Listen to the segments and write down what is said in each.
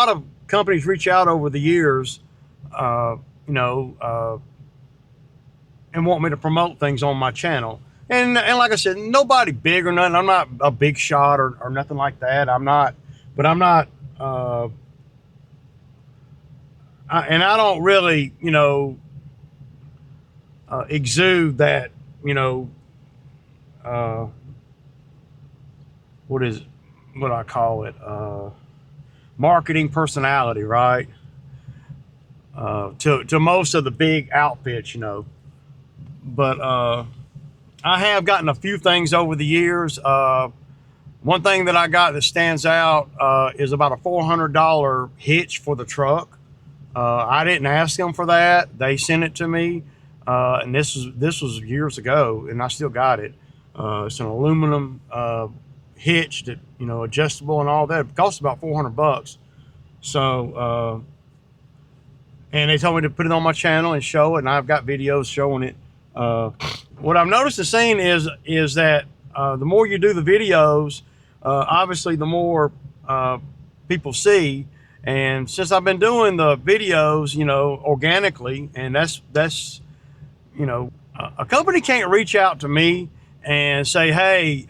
A lot of companies reach out over the years, you know, and want me to promote things on my channel. And like I said, nobody big or nothing. I'm not a big shot or nothing like that. I'm not, but I'm not, and I don't really, exude that, you know, uh, what is, what do I call it? Marketing personality, right? To most of the big outfits, But I have gotten a few things over the years. One thing that I got that stands out is about a $400 hitch for the truck. I didn't ask them for that; they sent it to me, and this was years ago, and I still got it. It's an aluminum hitch that adjustable and all that. It costs about $400. So, and they told me to put it on my channel and show it, and I've got videos showing it. What I've noticed and seen is that the more you do the videos, obviously the more people see. And since I've been doing the videos, organically, and that's a company can't reach out to me and say, hey,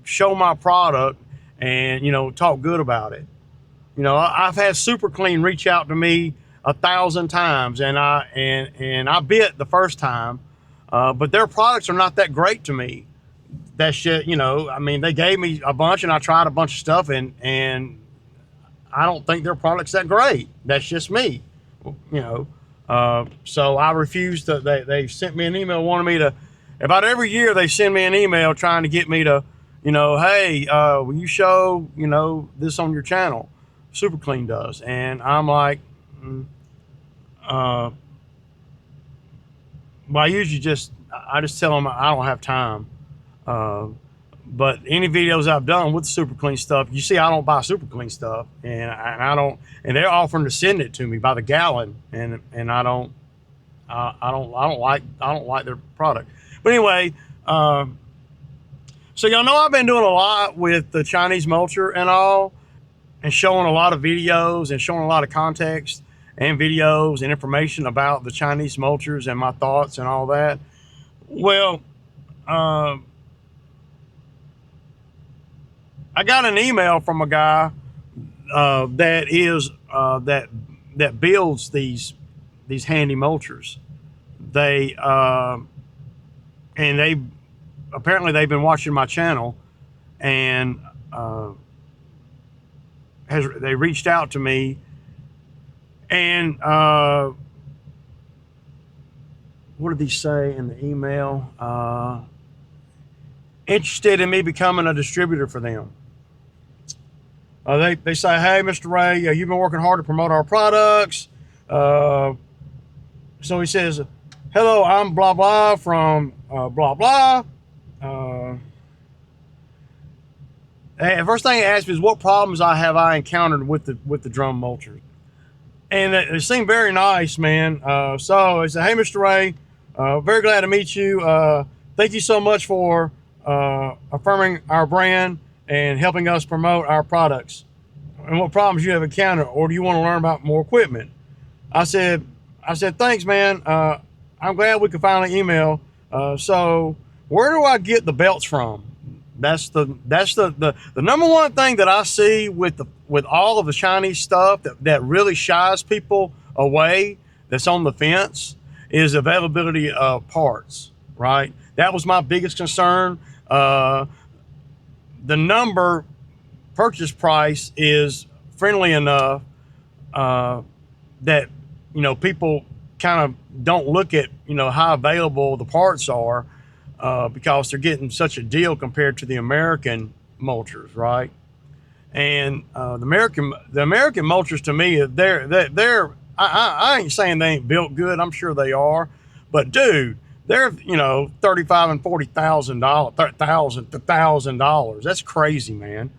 show my product and talk good about it. I've had Super Clean reach out to me 1,000 times, and I bit the first time, but their products are not that great to me. That shit, I mean, they gave me a bunch, and I tried a bunch of stuff, and I don't think their product's that great. That's just me, So I refused to. They sent me an email wanting me to. About every year they send me an email trying to get me to, hey, will you show this on your channel? Super Clean does, and I'm like, well, I usually I just tell them I don't have time. But any videos I've done with the Super Clean stuff, you see, I don't buy Super Clean stuff, and I don't, and they're offering to send it to me by the gallon, and I don't like their product. But anyway, so y'all know I've been doing a lot with the Chinese mulcher and all, and showing a lot of videos and showing a lot of context and videos and information about the Chinese mulchers and my thoughts and all that. Well, I got an email from a guy that builds these handy mulchers. They apparently they've been watching my channel, and they reached out to me, and what did he say in the email? Interested in me becoming a distributor for them. They say, hey, Mr. Ray, you've been working hard to promote our products. So he says, hello, I'm blah blah from blah blah. And first thing he asked me is what problems I encountered with the drum mulcher, and it seemed very nice, man. So I said, hey, Mr. Ray, very glad to meet you. Thank you so much for affirming our brand and helping us promote our products, and what problems you have encountered, or do you want to learn about more equipment? I said, thanks, man. I'm glad we could finally email. So where do I get the belts from? That's the number one thing that I see with all of the Chinese stuff that really shies people away, that's on the fence, is availability of parts, right? That was my biggest concern. The purchase price is friendly enough that people kind of don't look at how available the parts are, because they're getting such a deal compared to the American mulchers, right? And the American mulchers, to me, they're I ain't saying they ain't built good. I'm sure they are, but dude, they're $35,000 and $40,000, $1,000. That's crazy, man.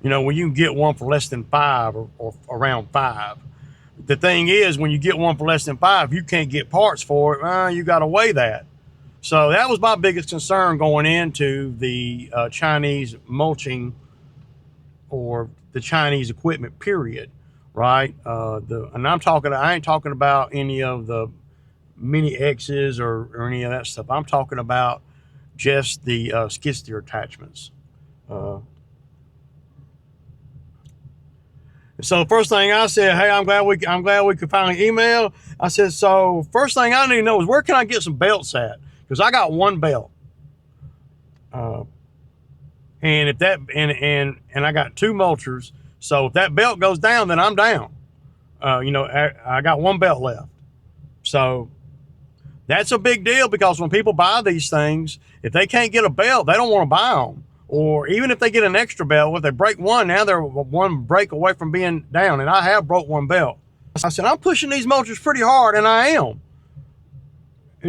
When you can get one for less than $5 or around $5. The thing is, when you get one for less than $5, you can't get parts for it. You got to weigh that. So that was my biggest concern going into the Chinese mulching or the Chinese equipment, period, right? And I ain't talking about any of the mini X's or any of that stuff. I'm talking about just the skid steer attachments. So the first thing I said, hey, I'm glad we could finally email. I said, so first thing I need to know is where can I get some belts at? Because I got one belt. And if that and I got two mulchers. So if that belt goes down, then I'm down. I got one belt left. So that's a big deal, because when people buy these things, if they can't get a belt, they don't want to buy them. Or even if they get an extra belt, if they break one, now they're one break away from being down. And I have broke one belt. I said, I'm pushing these mulchers pretty hard, and I am.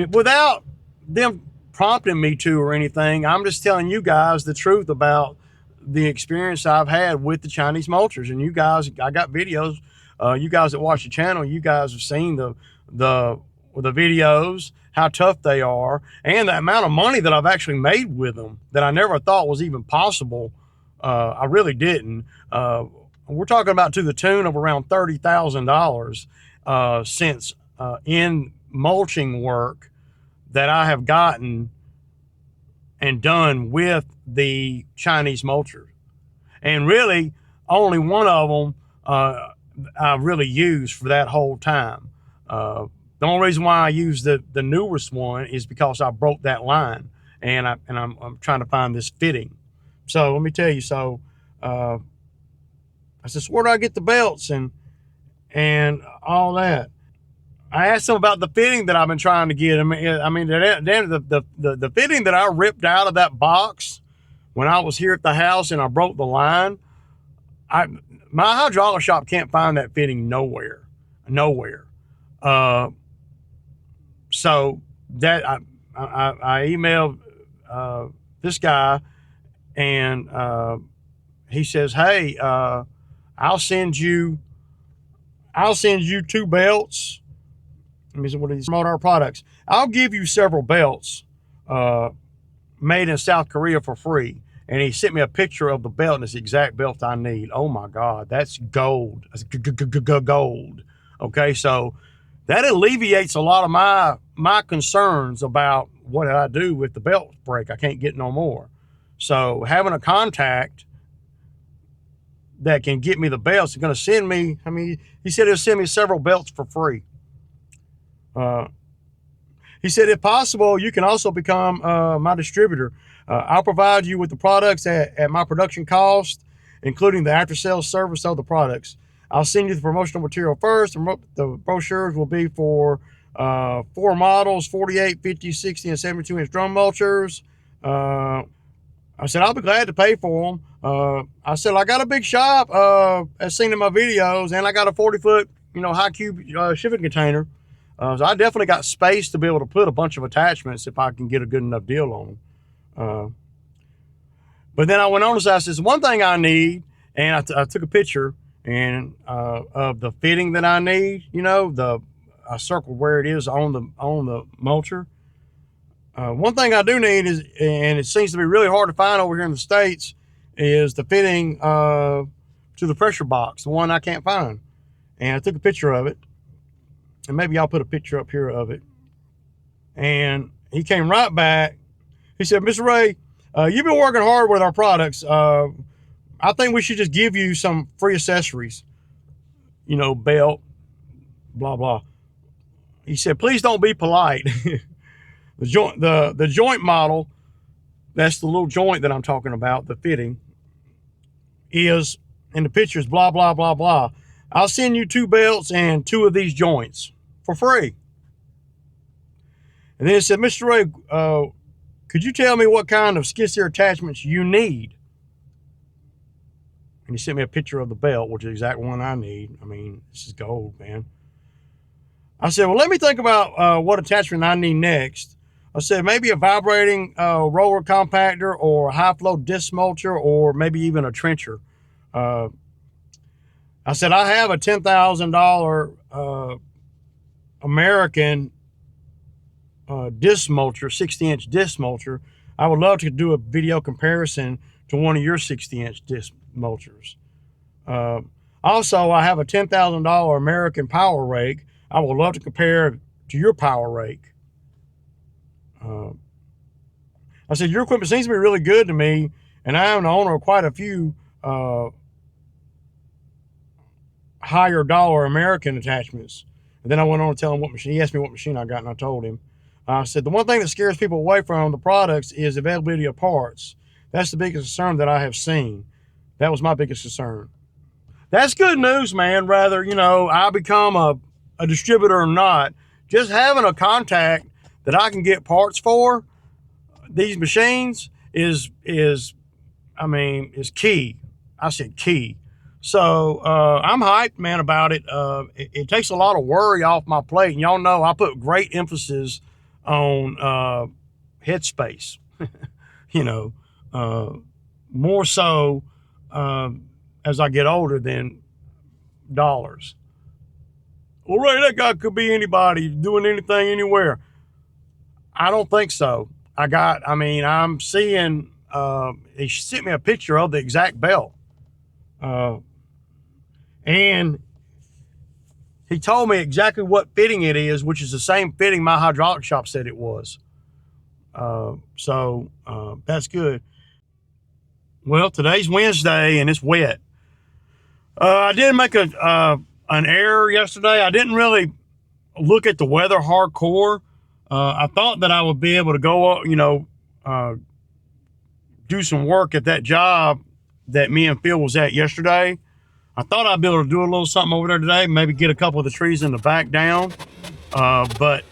Without them prompting me to or anything, I'm just telling you guys the truth about the experience I've had with the Chinese mulchers. And you guys, I got videos. You guys that watch the channel, you guys have seen the videos, how tough they are, and the amount of money that I've actually made with them that I never thought was even possible. I really didn't. We're talking about to the tune of around $30,000 since in mulching work that I have gotten and done with the Chinese mulcher. And really, only one of them I really used for that whole time. The only reason why I use the newest one is because I broke that line, and I'm trying to find this fitting. So let me tell you. So I said, so where do I get the belts and all that? I asked them about the fitting that I've been trying to get. I mean, the fitting that I ripped out of that box when I was here at the house and I broke the line. My hydraulic shop can't find that fitting nowhere. So that I emailed this guy, and he says, hey, I'll send you two belts. Let me see, what these promote our products. I'll give you several belts made in South Korea for free. And he sent me a picture of the belt, and it's the exact belt I need. Oh my God, that's gold. That's gold. Okay, so that alleviates a lot of my concerns about what I do with the belt break. I can't get no more. So having a contact that can get me the belts is going to send me, he said he'll send me several belts for free. He said, if possible, you can also become my distributor. I'll provide you with the products at my production cost, including the after-sales service of the products. I'll send you the promotional material first. The brochures will be for 4 models, 48, 50, 60, and 72-inch drum mulchers. I said, I'll be glad to pay for them. I said, I got a big shop, as seen in my videos, and I got a 40-foot, high cube shipping container. So I definitely got space to be able to put a bunch of attachments if I can get a good enough deal on them. But then I went on to say, I said, one thing I need, and I took a picture and of the fitting that I need. I circled where it is on the mulcher. One thing I do need is, and it seems to be really hard to find over here in the States, is the fitting to the pressure box, the one I can't find. And I took a picture of it. And maybe I'll put a picture up here of it. And he came right back. He said, Mr. Ray, you've been working hard with our products. I think we should just give you some free accessories. Belt, blah, blah. He said, please don't be polite. The joint model, that's the little joint that I'm talking about, the fitting, is in the pictures, blah, blah, blah, blah. I'll send you 2 belts and 2 of these joints for free. And then it said, Mr. Ray, could you tell me what kind of skid steer attachments you need? And he sent me a picture of the belt, which is the exact one I need. This is gold, man. I said, well, let me think about what attachment I need next. I said, maybe a vibrating roller compactor, or a high flow disc mulcher, or maybe even a trencher. I said, I have a $10,000 American disc mulcher, 60-inch disc mulcher. I would love to do a video comparison to one of your 60-inch disc mulchers. Uh, Also, I have a $10,000 American power rake. I would love to compare to your power rake. Uh, I said, your equipment seems to be really good to me, and I am the owner of quite a few uh, higher dollar American attachments. And then I went on to tell him what machine. He asked me what machine I got, and I told him. I said, the one thing that scares people away from the products is availability of parts. That's the biggest concern that I have seen. That was my biggest concern. That's good news, man. Rather, I become a distributor or not, just having a contact that I can get parts for these machines is key. I said key. So I'm hyped, man, about it. It takes a lot of worry off my plate. And y'all know I put great emphasis on headspace, more so as I get older than dollars. Well, Ray, that guy could be anybody doing anything anywhere. I don't think so. I'm seeing, he sent me a picture of the exact belt. And he told me exactly what fitting it is, which is the same fitting my hydraulic shop said it was. So that's good. Well, today's Wednesday and it's wet. I did make an error yesterday. I didn't really look at the weather hardcore. I thought that I would be able to go, do some work at that job that me and Phil was at yesterday. I thought I'd be able to do a little something over there today, maybe get a couple of the trees in the back down. But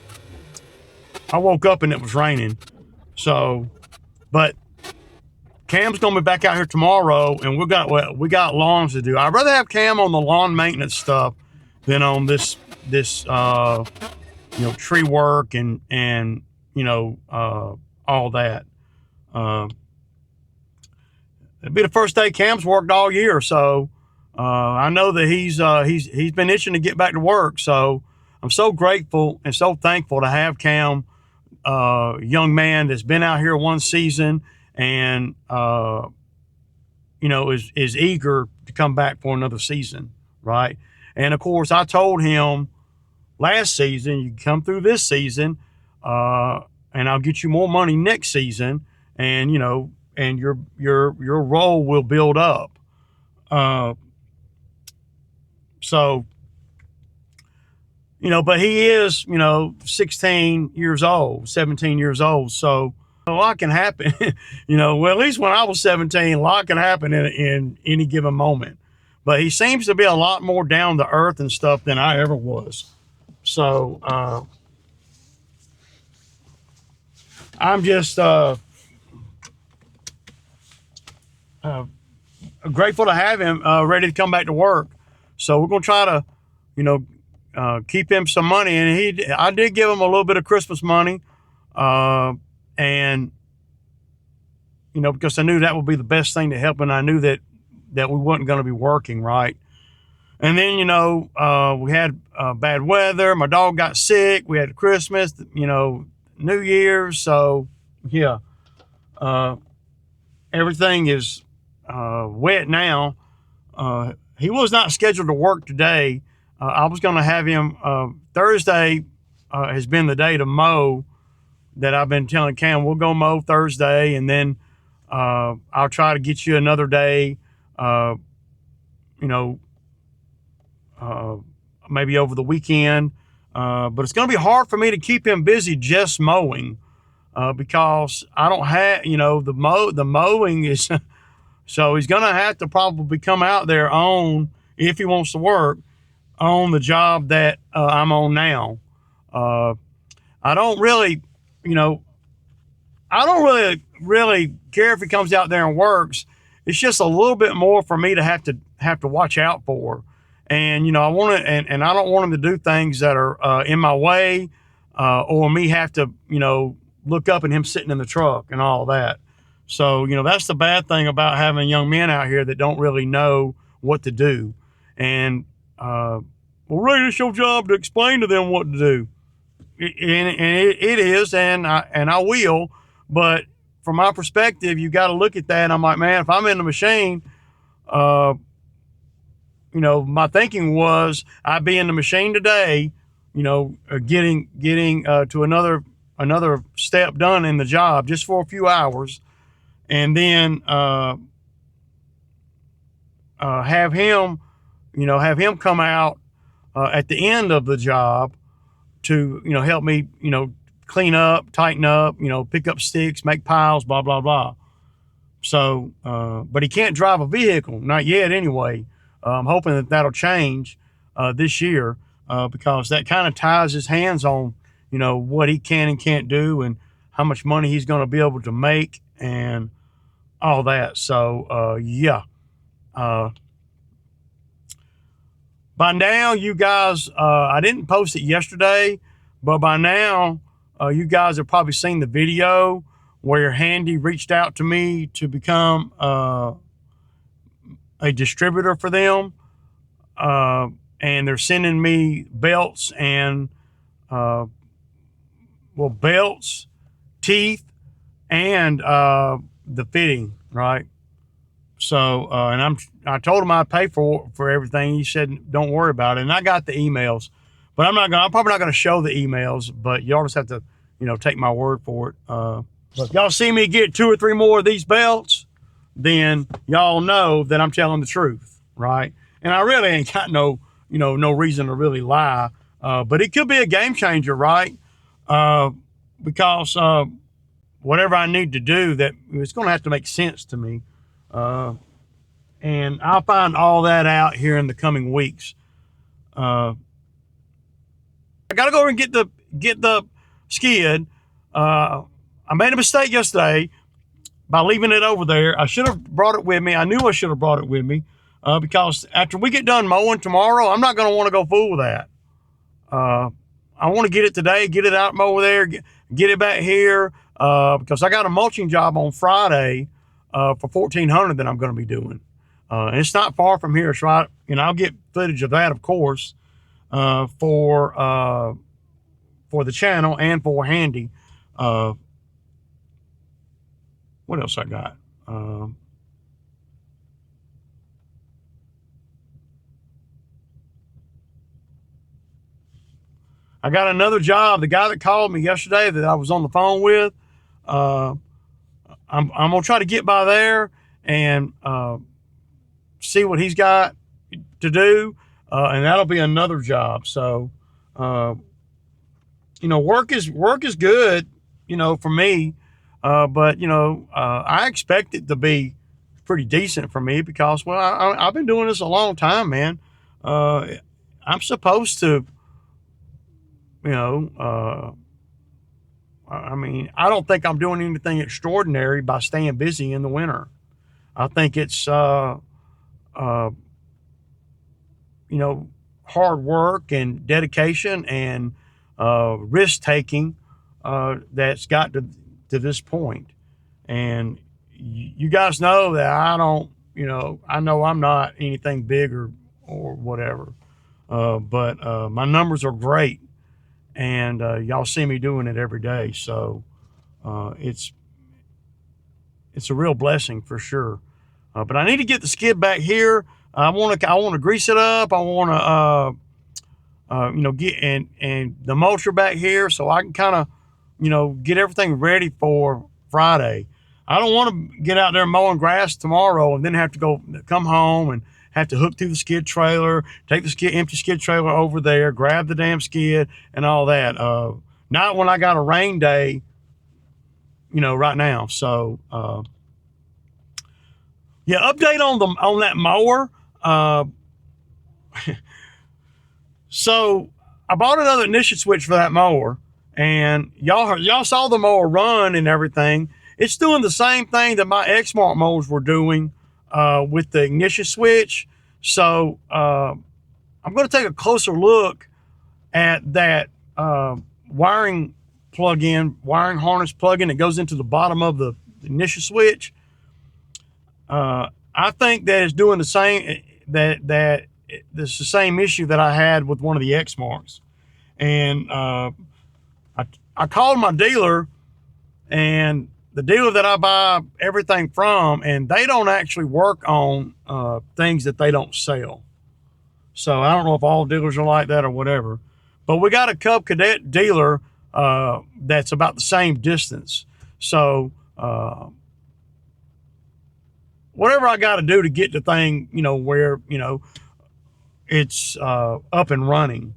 I woke up and it was raining. So, but Cam's gonna be back out here tomorrow, and we got lawns to do. I'd rather have Cam on the lawn maintenance stuff than on this tree work and all that. It'll be the first day Cam's worked all year, so I know that he's been itching to get back to work. So I'm so grateful and so thankful to have Cam, young man that's been out here one season and is eager to come back for another season, right? And of course, I told him last season, you come through this season, and I'll get you more money next season, and and your role will build up. But he is 16 years old, 17 years old, so a lot can happen. Well, at least when I was 17, a lot can happen in any given moment. But he seems to be a lot more down to earth and stuff than I ever was. So I'm just grateful to have him ready to come back to work. So we're going to try to, keep him some money. And I did give him a little bit of Christmas money. And because I knew that would be the best thing to help. And I knew that we wasn't going to be working, right? And then, we had bad weather. My dog got sick. We had Christmas, New Year's. So, yeah, everything is wet now. He was not scheduled to work today. I was going to have him, Thursday has been the day to mow that I've been telling Cam, we'll go mow Thursday. And then I'll try to get you another day, maybe over the weekend. But it's going to be hard for me to keep him busy just mowing, because I don't have, the mowing is, so he's going to have to probably come out there if he wants to work, on the job that I'm on now. I don't really really care if he comes out there and works. It's just a little bit more for me to have to watch out for. And, I want to, and I don't want him to do things that are in my way, or me have to, look up and him sitting in the truck and all that. So, that's the bad thing about having young men out here that don't really know what to do. And, well, Ray, it's your job to explain to them what to do. It is, and I will. But from my perspective, you got to look at that. And I'm like, man, if I'm in the machine, my thinking was I'd be in the machine today, getting to another step done in the job just for a few hours, and then have him, come out at the end of the job to, help me, clean up, tighten up, pick up sticks, make piles, blah, blah, blah. So, but he can't drive a vehicle, not yet anyway. I'm hoping that that'll change this year because that kind of ties his hands on, what he can and can't do and how much money he's going to be able to make and all that. So, yeah. By now, you guys, I didn't post it yesterday, but by now, you guys have probably seen the video where Handy reached out to me to become a distributor for them. And they're sending me belts and, belts, teeth, and the fitting, right? So, and I told him I'd pay for everything. He said, don't worry about it. And I got the emails, but I'm probably not going to show the emails, but y'all just have to, take my word for it. But if y'all see me get 2 or 3 more of these belts, then y'all know that I'm telling the truth, right? And I really ain't got no reason to really lie. But it could be a game changer, right? Because whatever I need to do, that it's going to have to make sense to me. And I'll find all that out here in the coming weeks. I got to go over and get the skid. I made a mistake yesterday by leaving it over there. I should have brought it with me. I knew I should have brought it with me because after we get done mowing tomorrow, I'm not going to want to go fool with that. I want to get it today, get it out from over there, get it back here because I got a mulching job on Friday for $1,400 that I'm going to be doing. And it's not far from here. It's right, I'll get footage of that, of course, for the channel and for Handy. What else I got? I got another job. The guy that called me yesterday that I was on the phone with, I'm gonna try to get by there and see what he's got to do, and that'll be another job. So, work is good, for me, but I expect it to be pretty decent for me because, well, I've been doing this a long time, man. I'm supposed to, I don't think I'm doing anything extraordinary by staying busy in the winter. I think it's, hard work and dedication and risk taking that's got to this point. And you guys know that I don't, I know I'm not anything big or whatever, but my numbers are great. And y'all see me doing it every day. So it's a real blessing for sure. But I need to get the skid back here. I want to grease it up. I want to, get and the mulcher back here so I can kind of, get everything ready for Friday. I don't want to get out there mowing grass tomorrow and then have to come home and have to hook through the skid trailer, take the empty skid trailer over there, grab the damn skid and all that. Not when I got a rain day, right now. So, yeah, update on that mower. So I bought another ignition switch for that mower, and y'all saw the mower run and everything. It's doing the same thing that my Exmark mowers were doing with the ignition switch. So I'm going to take a closer look at that wiring harness plug-in that goes into the bottom of the ignition switch. I think that it's doing the same, that it's the same issue that I had with one of the Exmarks. And I called my dealer, and the dealer that I buy everything from, and they don't actually work on things that they don't sell. So I don't know if all dealers are like that or whatever. But we got a Cub Cadet dealer that's about the same distance. So whatever I got to do to get the thing, where, it's up and running.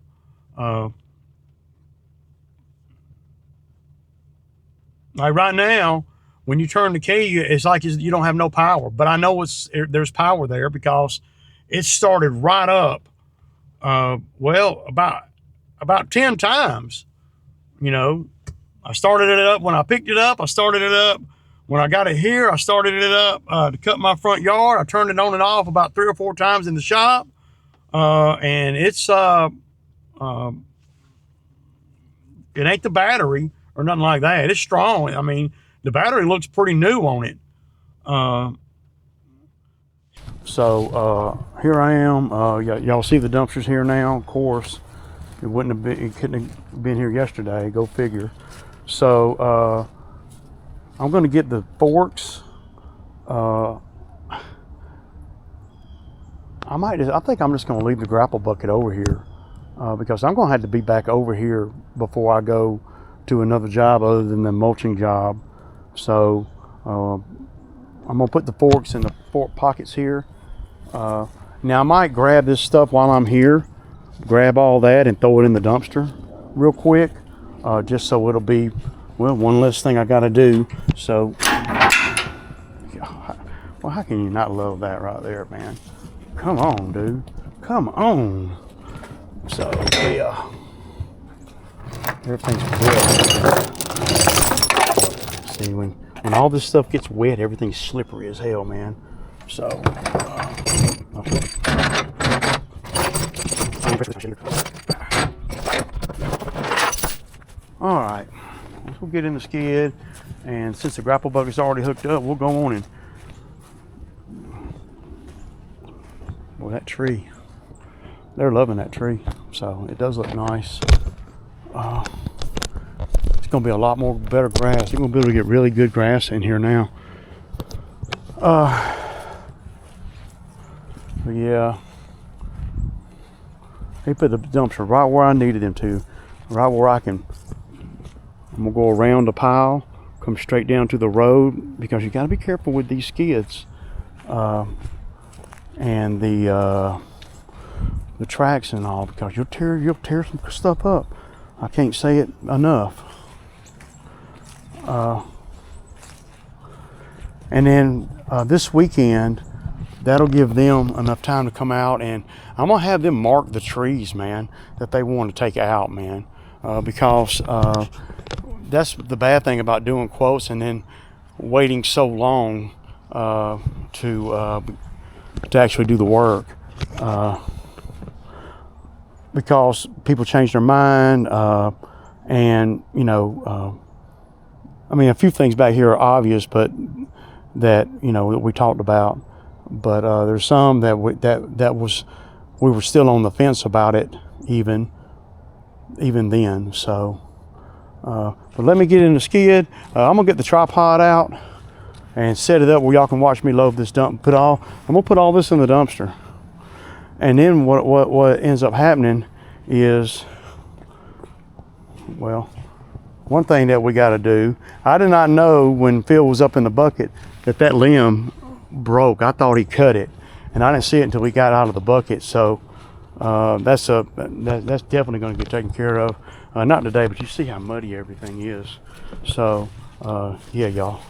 Like right now, when you turn the key, it's like you don't have no power. But I know there's power there because it started right up. Well, about 10 times. I started it up when I picked it up. I started it up when I got it here. I started it up to cut my front yard. I turned it on and off about 3 or 4 times in the shop, and it's it ain't the battery or nothing like that. It's strong. I mean, the battery looks pretty new on it. So here I am. Y'all see the dumpsters here now. Of course, it couldn't have been here yesterday. Go figure. So I'm going to get the forks. I think I'm just going to leave the grapple bucket over here because I'm going to have to be back over here before I go to another job other than the mulching job. So I'm going to put the forks in the fork pockets here. Now I might grab this stuff while I'm here, grab all that and throw it in the dumpster real quick, just so it'll be, well, one less thing I got to do. So, well, how can you not love that right there, man? Come on, dude. Come on. So, yeah. Everything's wet. See, when all this stuff gets wet, everything's slippery as hell, man. So, all right, we'll get in the skid, and since the grapple bucket's already hooked up, we'll go on and, well, that tree, they're loving that tree, so it does look nice. It's gonna be a lot more better grass. You're gonna be able to get really good grass in here now. But yeah, they put the dumpster right where I needed them to, right where I'm gonna go around the pile, come straight down to the road, because you gotta be careful with these skids and the tracks and all, because you'll tear some stuff up. I can't say it enough. And then this weekend, that'll give them enough time to come out, and I'm gonna have them mark the trees, man, that they want to take out, man, because that's the bad thing about doing quotes and then waiting so long to actually do the work, because people change their mind, and I mean, a few things back here are obvious, but that that we talked about. But there's some that we were still on the fence about it even then. So, but let me get in the skid. I'm gonna get the tripod out and set it up where y'all can watch me load this dump. I'm gonna put all this in the dumpster, and then what ends up happening is, well, one thing that we got to do. I did not know when Phil was up in the bucket that limb broke. I thought he cut it, and I didn't see it until we got out of the bucket. So that's definitely going to get taken care of. Not today, but you see how muddy everything is. So yeah, y'all.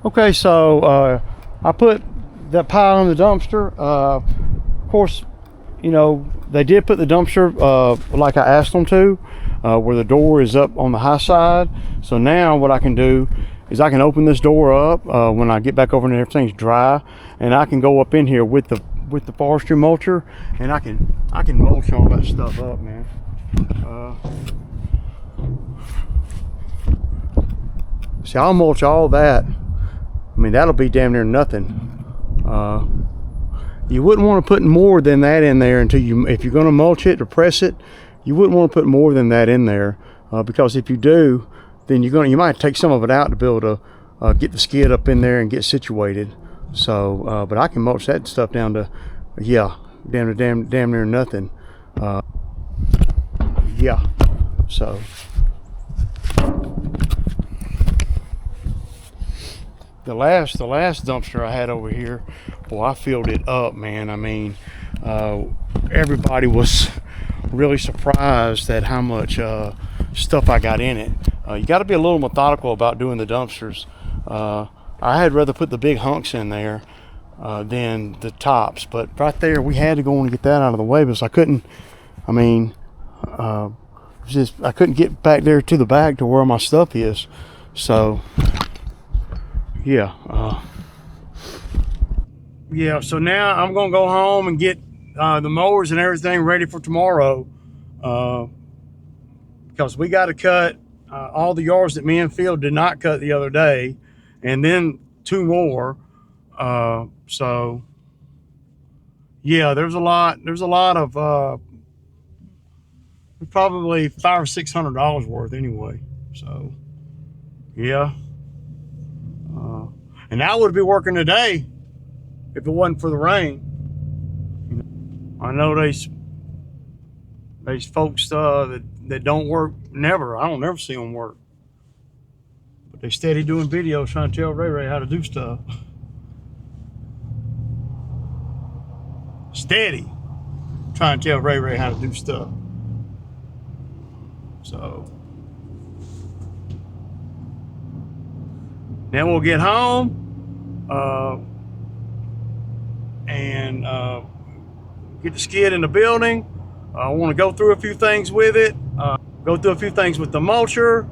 Okay, so I put that pile in the dumpster. Of course, you know, they did put the dumpster like I asked them to, where the door is up on the high side. So now what I can do is I can open this door up when I get back over and everything's dry, and I can go up in here with the forestry mulcher, and I can mulch all that stuff up, man. See, I'll mulch all that. I mean, that'll be damn near nothing. You wouldn't want to put more than that in there until if you're going to mulch it or press it, you wouldn't want to put more than that in there, because if you do, then you might take some of it out to be able to get the skid up in there and get situated. So, but I can mulch that stuff down to, yeah, damn near nothing. Yeah, so. The last dumpster I had over here, boy, I filled it up, man. I mean, everybody was really surprised at how much stuff I got in it. You got to be a little methodical about doing the dumpsters. I had rather put the big hunks in there than the tops, but right there we had to go and get that out of the way because I couldn't. I mean, I couldn't get back there to the back to where my stuff is. So. Yeah. Yeah, so now I'm gonna go home and get the mowers and everything ready for tomorrow, because we got to cut all the yards that me and Phil did not cut the other day, and then 2 more. So yeah, there's a lot of probably $500 or $600 worth anyway. So yeah. And I would be working today if it wasn't for the rain. You know, I know there's folks that don't work never. I don't never see them work, but they steady doing videos trying to tell Ray Ray how to do stuff. Steady trying to tell Ray Ray how to do stuff. So then we'll get home and get the skid in the building. I want to go through a few things with it, go through a few things with the mulcher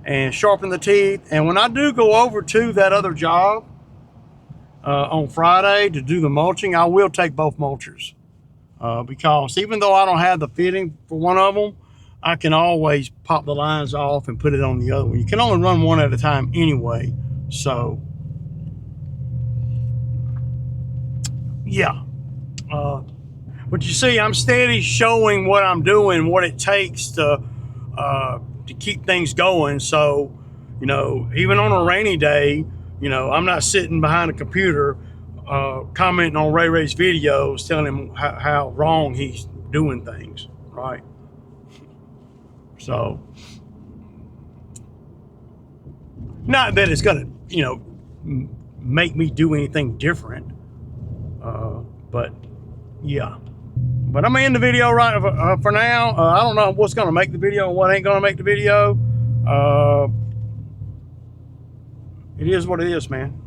and sharpen the teeth. And when I do go over to that other job on Friday to do the mulching, I will take both mulchers because even though I don't have the fitting for one of them, I can always pop the lines off and put it on the other one. You can only run one at a time anyway. So yeah, but you see, I'm steady showing what I'm doing, what it takes to keep things going. So, you know, even on a rainy day, you know, I'm not sitting behind a computer commenting on Ray Ray's videos, telling him how wrong he's doing things, right? So, not that it's gonna, you know, make me do anything different, but yeah. But I'm gonna end the video right for now. I don't know what's gonna make the video and what ain't gonna make the video. It is what it is, man.